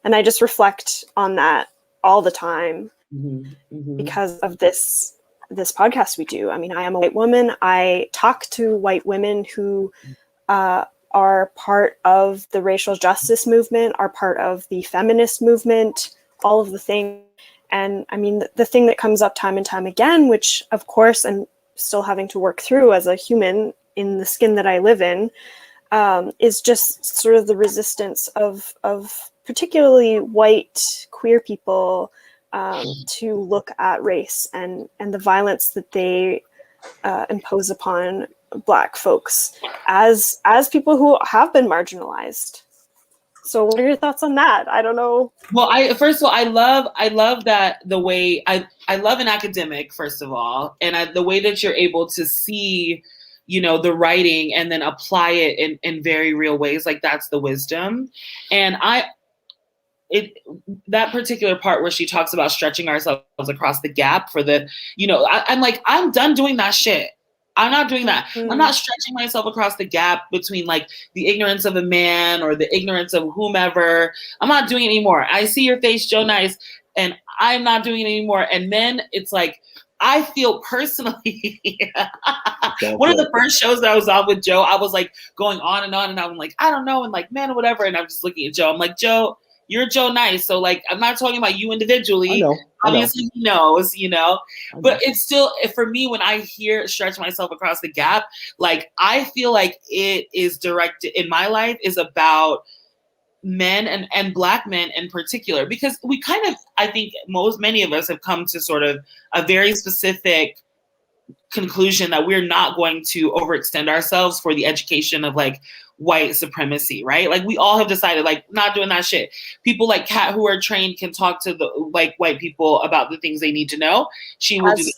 Speaker 1: And I just reflect on that all the time because of this podcast we do. I mean, I am a white woman. I talk to white women who are part of the racial justice movement, are part of the feminist movement, all of the things. And I mean, the thing that comes up time and time again, which of course I'm still having to work through as a human in the skin that I live in, is just sort of the resistance of particularly white queer people to look at race and the violence that they impose upon Black folks as people who have been marginalized. So what are your thoughts on that? I don't know.
Speaker 2: Well, first of all, I love that the way I love an academic, first of all, and the way that you're able to see, you know, the writing and then apply it in very real ways. Like that's the wisdom. And that particular part where she talks about stretching ourselves across the gap for the, you know, I'm like, I'm done doing that shit. I'm not doing that.
Speaker 1: Mm-hmm.
Speaker 2: I'm not stretching myself across the gap between like the ignorance of a man or the ignorance of whomever. I'm not doing it anymore. I see your face, Joe Nice, and I'm not doing it anymore. And then it's like, I feel personally, one of the first shows that I was on with Joe, I was like going on, and I'm like, I don't know, and like, man, or whatever. And I'm just looking at Joe. I'm like, Joe, you're Joe Nice. So like, I'm not talking about you individually. Obviously he knows, you know, but it's still, for me, when I hear stretch myself across the gap, like, I feel like it is directed in my life is about men and Black men in particular, because we kind of, I think many of us have come to sort of a very specific conclusion that we're not going to overextend ourselves for the education of like white supremacy, right? Like we all have decided like not doing that shit. People like Kat who are trained can talk to the like white people about the things they need to know. She will do that.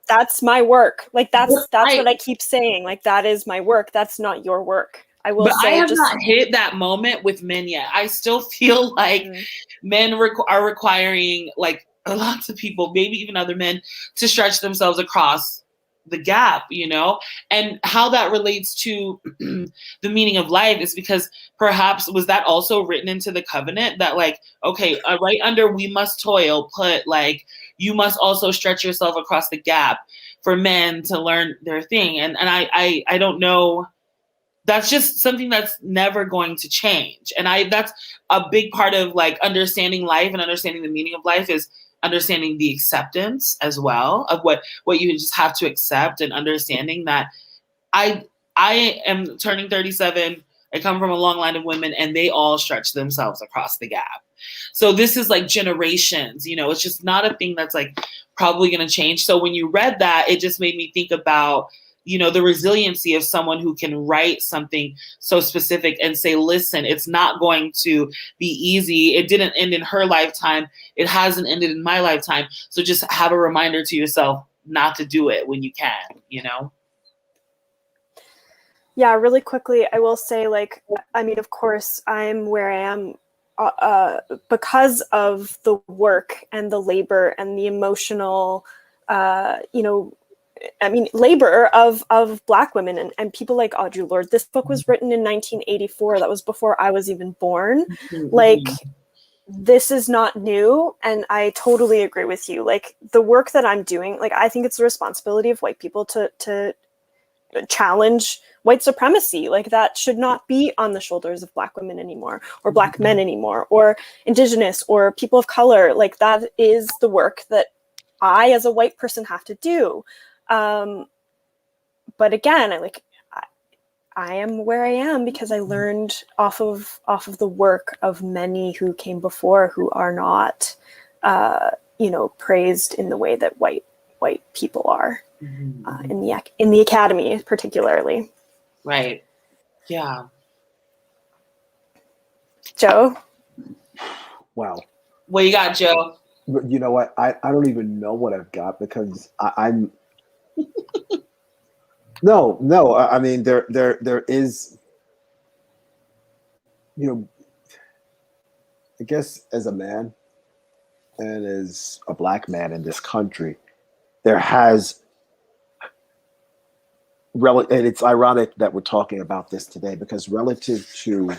Speaker 1: That's my work. Like that's
Speaker 2: Right.
Speaker 1: what I keep saying. Like that is my work. That's not your work. I will
Speaker 2: But
Speaker 1: say
Speaker 2: I have
Speaker 1: just
Speaker 2: not hit that moment with men yet. I still feel like men are requiring like lots of people, maybe even other men, to stretch themselves across the gap, you know? And how that relates to the meaning of life is because perhaps was that also written into the covenant that like, okay, right under we must toil, put like, you must also stretch yourself across the gap for men to learn their thing. And I don't know. That's just something that's never going to change. And that's a big part of like understanding life and understanding the meaning of life is understanding the acceptance as well of what you just have to accept and understanding that I am turning 37. I come from a long line of women and they all stretch themselves across the gap. So this is like generations, you know, it's just not a thing that's like probably going to change. So when you read that, it just made me think about, you know, the resiliency of someone who can write something so specific and say, listen, it's not going to be easy. It didn't end in her lifetime. It hasn't ended in my lifetime. So just have a reminder to yourself not to do it when you can, you know?
Speaker 1: Yeah, really quickly, I will say, like, I mean, of course, I'm where I am because of the work and the labor and the emotional, you know, I mean, labor of Black women and people like Audre Lorde. This book was written in 1984. That was before I was even born.
Speaker 2: Mm-hmm.
Speaker 1: Like, this is not new, and I totally agree with you. Like, the work that I'm doing, like, I think it's the responsibility of white people to challenge white supremacy. Like that should not be on the shoulders of Black women anymore, or Black men anymore, or Indigenous or people of color. Like that is the work that I as a white person have to do. But again, I am where I am because I learned off of the work of many who came before who are not you know, praised in the way that white people are. In the academy, particularly.
Speaker 2: Right. Yeah.
Speaker 1: Joe?
Speaker 3: Wow.
Speaker 2: What you got, Joe?
Speaker 3: But you know what? I don't even know what I've got because I'm. No. I mean, there is. You know, I guess as a man and as a Black man in this country, there has. And it's ironic that we're talking about this today because relative to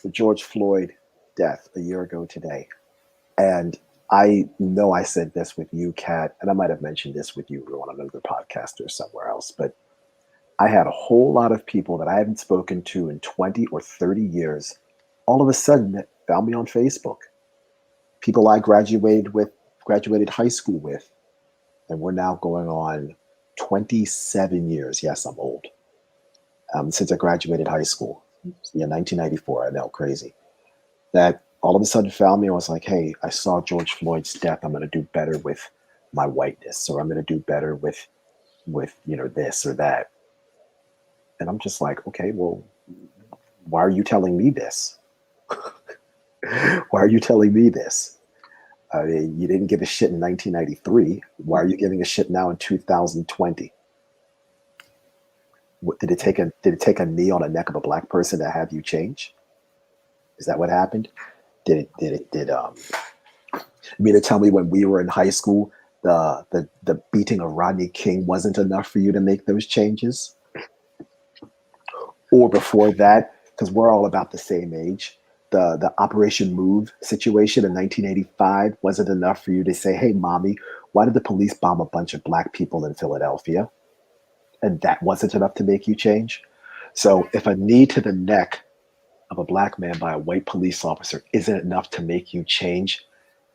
Speaker 3: the George Floyd death a year ago today, and I know I said this with you, Kat, and I might have mentioned this with you on another podcast or somewhere else, but I had a whole lot of people that I haven't spoken to in 20 or 30 years all of a sudden that found me on Facebook. People I graduated high school with, and we're now going on 27 years. Yes, I'm old. Since I graduated high school. Yeah, 1994. I know, crazy. That all of a sudden found me and was like, hey, I saw George Floyd's death. I'm going to do better with my whiteness, or I'm going to do better with you know, this or that. And I'm just like, okay, well, why are you telling me this? Why are you telling me this? I mean, you didn't give a shit in 1993. Why are you giving a shit now in 2020? Did it take a knee on the neck of a Black person to have you change? Is that what happened? Did you mean to tell me when we were in high school, the beating of Rodney King wasn't enough for you to make those changes? Or before that, because we're all about the same age, the Operation Move situation in 1985 wasn't enough for you to say, hey, mommy, why did the police bomb a bunch of Black people in Philadelphia? And that wasn't enough to make you change. So if a knee to the neck of a Black man by a white police officer isn't enough to make you change,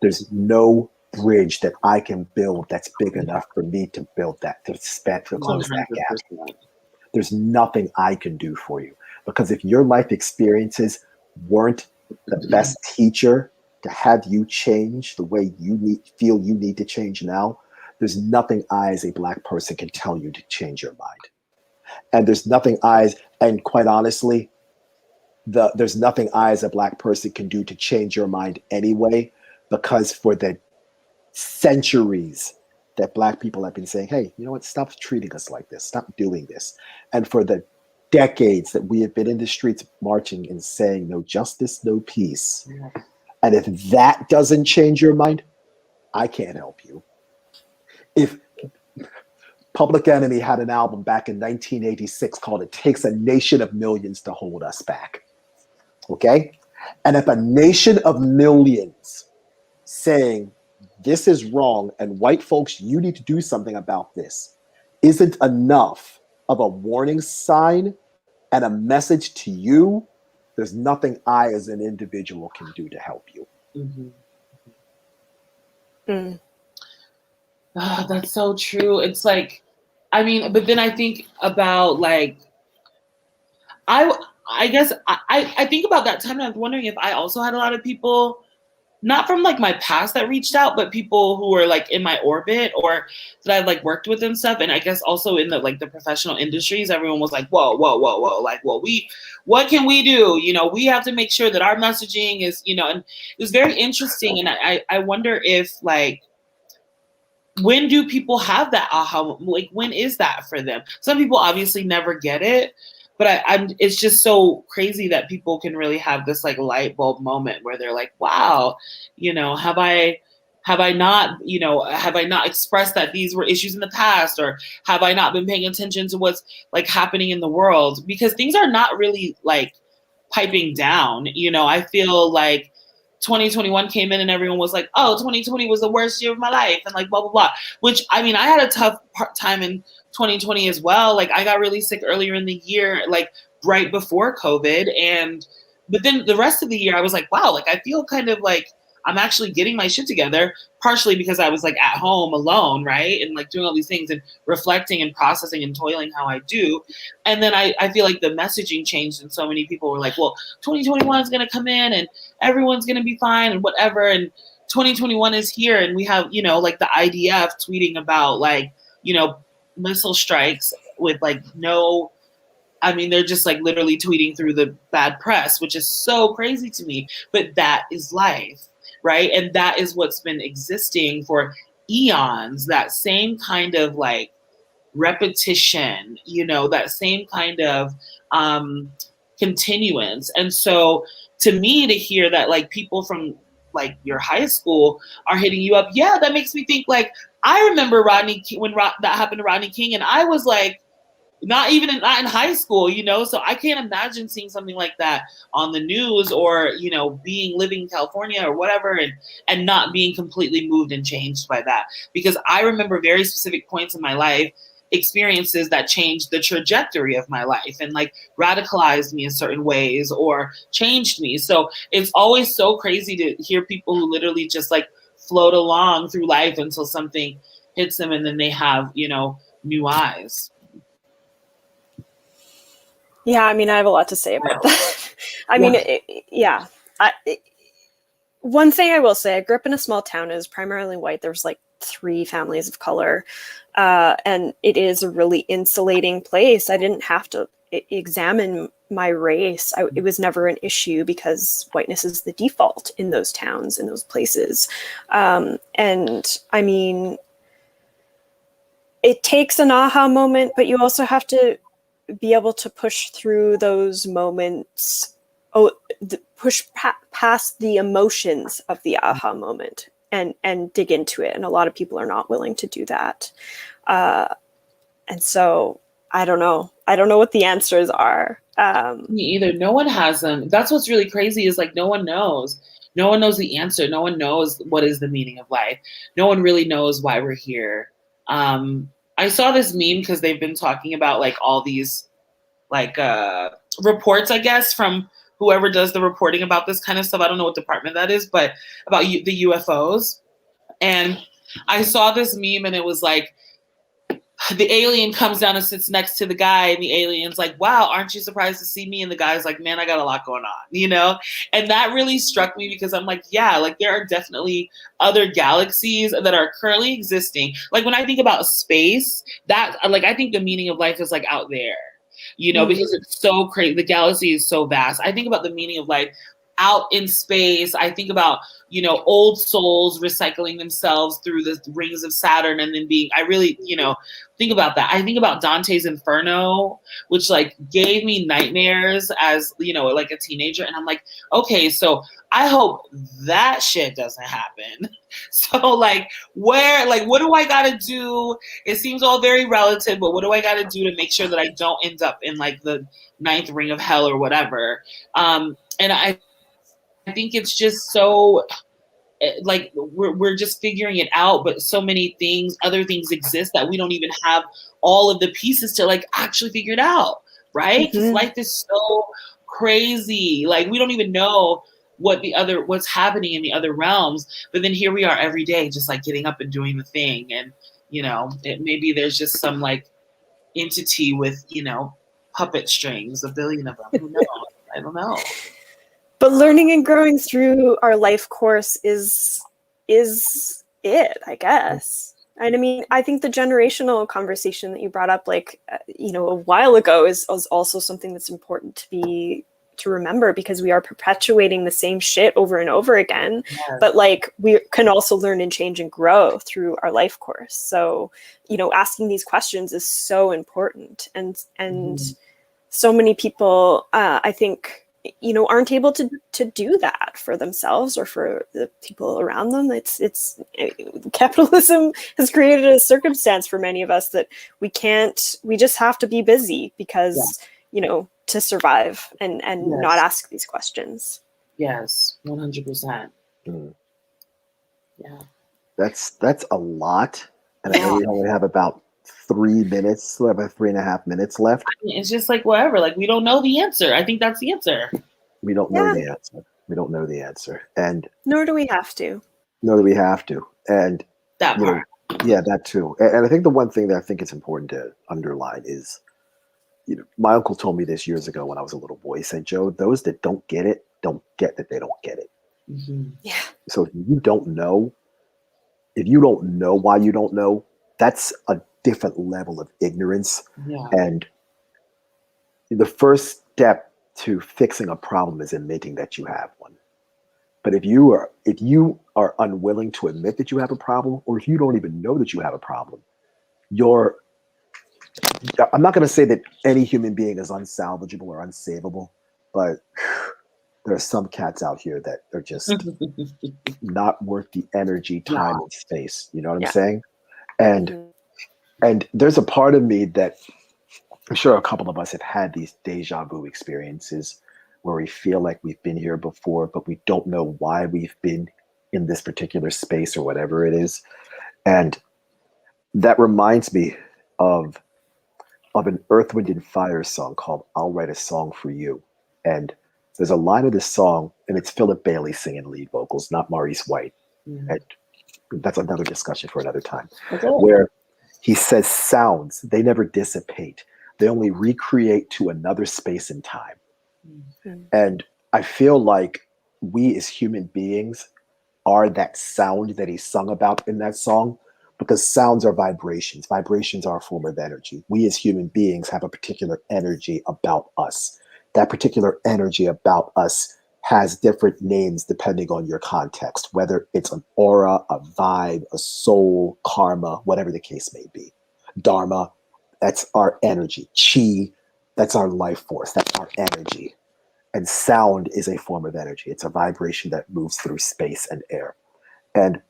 Speaker 3: there's no bridge that I can build that's big enough for me to build that, to close that gap. There's nothing I can do for you. Because if your life experiences weren't the best teacher to have you change the way you feel you need to change now, there's nothing I as a Black person can tell you to change your mind. And there's nothing and quite honestly, there's nothing I as a Black person can do to change your mind anyway, because for the centuries that Black people have been saying, hey, you know what, stop treating us like this, stop doing this. And for the decades that we have been in the streets marching and saying no justice, no peace. Yeah. And if that doesn't change your mind, I can't help you. If Public Enemy had an album back in 1986 called It Takes a Nation of Millions to Hold Us Back. Okay? And if a nation of millions saying this is wrong and white folks, you need to do something about this, isn't enough of a warning sign and a message to you, there's nothing I as an individual can do to help you.
Speaker 2: Mm-hmm. Mm. Oh, that's so true. It's like, I mean, but then I think about like, I guess I think about that time and I'm wondering if I also had a lot of people, not from like my past that reached out, but people who were like in my orbit or that I like worked with and stuff. And I guess also in the like the professional industries, everyone was like, whoa, like, well, what can we do? You know, we have to make sure that our messaging is, you know, and it was very interesting. And I wonder if like, when do people have that aha? Like, when is that for them? Some people obviously never get it, but it's just so crazy that people can really have this like light bulb moment where they're like, wow, you know, have I not expressed that these were issues in the past, or have I not been paying attention to what's like happening in the world? Because things are not really like piping down. You know, I feel like 2021 came in and everyone was like, oh, 2020 was the worst year of my life and like blah, blah, blah. Which, I mean, I had a tough time in 2020 as well. Like I got really sick earlier in the year, like right before COVID. But then the rest of the year I was like, wow, like I feel kind of like I'm actually getting my shit together, partially because I was like at home alone, right? And like doing all these things and reflecting and processing and toiling how I do. And then I feel like the messaging changed and so many people were like, well, 2021 is going to come in and everyone's going to be fine and whatever. And 2021 is here and we have, you know, like the IDF tweeting about like, you know, missile strikes with like no, I mean, they're just like literally tweeting through the bad press, which is so crazy to me, but that is life. Right. And that is what's been existing for eons, that same kind of like repetition, you know, that same kind of continuance. And so to me, to hear that like people from like your high school are hitting you up, yeah, that makes me think like, I remember Rodney when that happened to Rodney King, and I was like, not in high school, you know, so I can't imagine seeing something like that on the news or, you know, living in California or whatever and not being completely moved and changed by that. Because I remember very specific points in my life, experiences that changed the trajectory of my life and like radicalized me in certain ways or changed me. So it's always so crazy to hear people who literally just like float along through life until something hits them and then they have, you know, new eyes.
Speaker 1: Yeah, I mean, I have a lot to say about that. I mean, one thing I will say, I grew up in a small town. It was primarily white. There was like 3 families of color. And it is a really insulating place. I didn't have to examine my race. It was never an issue because whiteness is the default in those towns, in those places. And I mean, it takes an aha moment, but you also have to be able to push through those moments, past the emotions of the aha moment and dig into it. And a lot of people are not willing to do that. And so I don't know. I don't know what the answers are.
Speaker 2: Me either. No one has them. That's what's really crazy is like, no one knows. No one knows the answer. No one knows what is the meaning of life. No one really knows why we're here. I saw this meme because they've been talking about like all these like reports, I guess, from whoever does the reporting about this kind of stuff. I don't know what department that is, but about the UFOs. And I saw this meme and it was like, the alien comes down and sits next to the guy, and the alien's like, wow, aren't you surprised to see me? And the guy's like, man, I got a lot going on, you know? And that really struck me because I'm like, yeah, like there are definitely other galaxies that are currently existing. Like when I think about space, that like I think the meaning of life is like out there, you know, because it's so crazy. The galaxy is so vast. I think about the meaning of life out in space. I think about, you know, old souls recycling themselves through the rings of Saturn and then being, I really, you know, think about that. I think about Dante's Inferno, which like gave me nightmares as, you know, like a teenager. And I'm like, okay, so I hope that shit doesn't happen. So like where, like, what do I got to do? It seems all very relative, but what do I got to do to make sure that I don't end up in like the ninth ring of hell or whatever? And I think it's just so like we're just figuring it out, but so many things, other things exist that we don't even have all of the pieces to like actually figure it out, right? Because life is so crazy. Like we don't even know what's happening in the other realms, but then here we are every day just like getting up and doing the thing. And you know, maybe there's just some like entity with, you know, puppet strings, a billion of them. Who knows? I don't know.
Speaker 1: But learning and growing through our life course is it, I guess. And I mean, I think the generational conversation that you brought up, like, you know, a while ago is also something that's important to remember, because we are perpetuating the same shit over and over again.
Speaker 2: Yes.
Speaker 1: But like, we can also learn and change and grow through our life course. So, you know, asking these questions is so important. And so many people, I think, you know, aren't able to do that for themselves or for the people around them. It's capitalism has created a circumstance for many of us that we just have to be busy because, you know, to survive and not ask these questions.
Speaker 2: Yes, 100%. Yeah.
Speaker 3: That's a lot. And I know we only have about 3 minutes, about 3.5 minutes left.
Speaker 2: I mean, it's just like whatever. Like we don't know the answer. I think that's the answer.
Speaker 3: We don't know the answer. We don't know the answer. And
Speaker 1: nor do we have to.
Speaker 3: Nor do we have to. And
Speaker 2: that part.
Speaker 3: Yeah, that too. And I think the one thing that I think it's important to underline is, you know, my uncle told me this years ago when I was a little boy. He said, Joe, those that don't get it, don't get that they don't get it.
Speaker 1: Yeah.
Speaker 3: So if you don't know why you don't know, that's a different level of ignorance.
Speaker 2: Yeah.
Speaker 3: And the first step to fixing a problem is admitting that you have one. But if you are unwilling to admit that you have a problem, or if you don't even know that you have a problem, I'm not going to say that any human being is unsalvageable or unsavable, but there are some cats out here that are just not worth the energy, time, and space. You know what I'm saying? And there's a part of me that I'm sure a couple of us have had these deja vu experiences where we feel like we've been here before, but we don't know why we've been in this particular space or whatever it is. And that reminds me of an Earth, Wind, and Fire song called I'll Write a Song for You. And there's a line of this song, and it's Philip Bailey singing lead vocals, not Maurice White. And that's another discussion for another time. Where he says sounds, they never dissipate. They only recreate to another space and time. And I feel like we as human beings are that sound that he sung about in that song, because sounds are vibrations. Vibrations are a form of energy. We as human beings have a particular energy about us. That particular energy about us has different names depending on your context, whether it's an aura, a vibe, a soul, karma, whatever the case may be. Dharma, that's our energy. Chi, that's our life force. That's our energy. And sound is a form of energy. It's a vibration that moves through space and air. And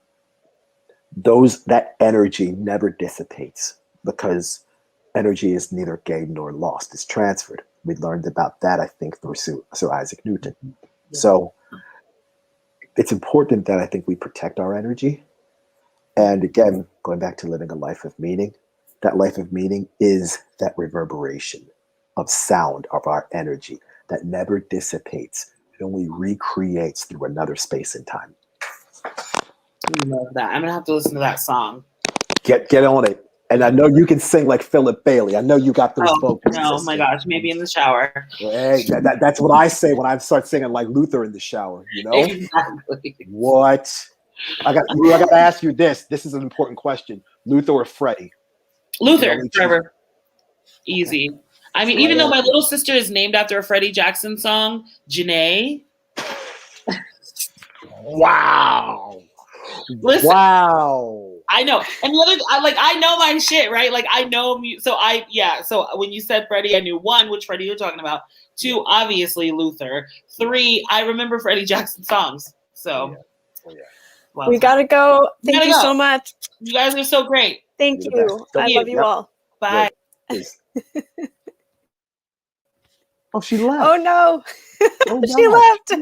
Speaker 3: that energy never dissipates, because energy is neither gained nor lost. It's transferred. We learned about that, I think, through Sir Isaac Newton. So it's important that I think we protect our energy. And again, going back to living a life of meaning, that life of meaning is that reverberation of sound of our energy that never dissipates. It only recreates through another space and time.
Speaker 2: I love that. I'm gonna have to listen to that song.
Speaker 3: Get on it. And I know you can sing like Philip Bailey. I know you got those vocals.
Speaker 2: No, my gosh, maybe in the shower.
Speaker 3: Hey, that's what I say when I start singing like Luther in the shower, you know?
Speaker 2: Exactly.
Speaker 3: What? I got to ask you this. This is an important question. Luther or Freddie?
Speaker 2: Luther, forever.
Speaker 3: Okay.
Speaker 2: Easy. I mean, even though my little sister is named after a Freddie Jackson song, Janae.
Speaker 3: Wow.
Speaker 2: Listen,
Speaker 3: wow.
Speaker 2: I know. And the other, I know my shit, right? Like, I know. So when you said Freddie, I knew one, which Freddie you're talking about. Two, obviously Luther. Three, I remember Freddie Jackson songs. So.
Speaker 3: Oh, yeah.
Speaker 1: Well, we got to go. Thank you so much.
Speaker 2: You guys are so great.
Speaker 1: Thank you. I love you all.
Speaker 2: Bye.
Speaker 3: Oh, she left.
Speaker 1: Oh, no.
Speaker 3: Oh,
Speaker 1: she left.